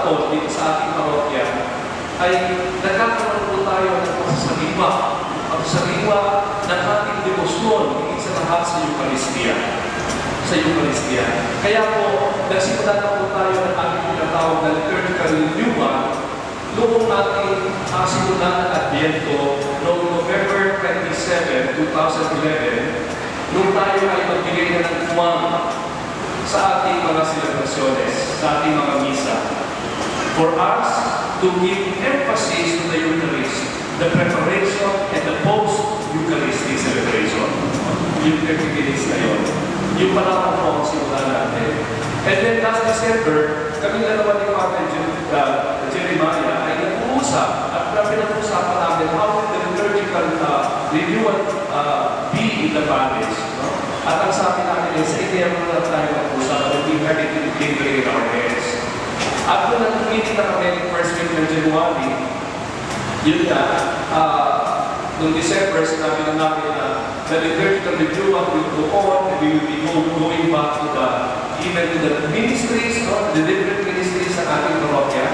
taon dito sa ating parokya ay nagkakaroon po tayo ng pagsasaliwa ng ating debosyon, higit sa lahat sa Eucharistia. Kaya po, nagsimula na po tayo ng ating tinatawag na liturgical renewal noong ating simula ng Adviento noong November 27, 2011, noong tayo ay magbigay na ng umang sa ating mga celebrasyones, sa ating mga misa. For us to give emphasis to the Eucharist, the preparation and the post-Eucharistic celebration. Yung 30 minutes na yun. Yung pala po ang simula natin. And then last December, kami dalawa ni Father Jeremiah ay nag-uusap at pinag-uusapan namin how the liturgical renewal be in the parish. No? At ang sabi namin is, hindi naman na tayo mag-usap at we had it in our heads. At kung nag-meeting na kami ng first week ng January, yun na, noong December, sinabi na namin na the liturgical renewal will go on and we will be going back to even to the ministries, the different ministries sa ating parokya.